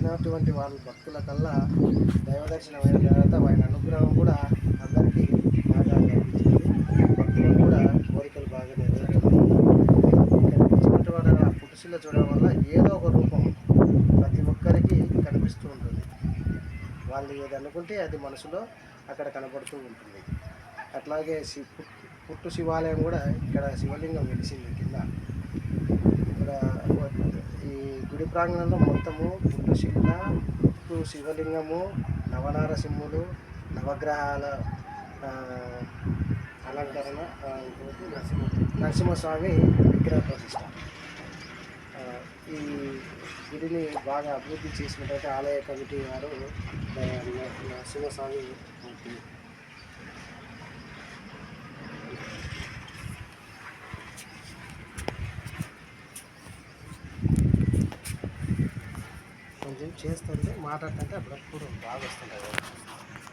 వచ్చినటువంటి వాళ్ళ భక్తులకల్లా దైవ దర్శనమైన తర్వాత ఆయన అనుగ్రహం కూడా అందరికీ బాగా లభించింది. భక్తులకు కూడా కోరికలు బాగా నెరవేరుతున్నాయి. ఇక్కడ వచ్చినటువంటి వాళ్ళ పుట్టుశిల చూడడం వల్ల ఏదో ఒక రూపం ప్రతి ఒక్కరికి కనిపిస్తూ ఉంటుంది. వాళ్ళు ఏది అనుకుంటే అది మనసులో అక్కడ కనబడుతూ ఉంటుంది. అట్లాగే పుట్టు శివాలయం కూడా ఇక్కడ శివలింగం వెలిసింది కింద. ఇక్కడ ఈ గుడి ప్రాంగణంలో మొత్తము పుట్టు శివలింగము, నవనారసింహులు, నవగ్రహాల అలంకరణ, నరసింహస్వామి విగ్రహ ప్రతిష్ట. ఈ గుడిని బాగా అభివృద్ధి చేసినట్టయితే ఆలయ కమిటీ వారు నరసింహస్వామి మూర్తి కొంచెం చేస్తుంటే మాట్లాడుతుంటే అప్పుడప్పుడు బాగా వస్తుంటాయి.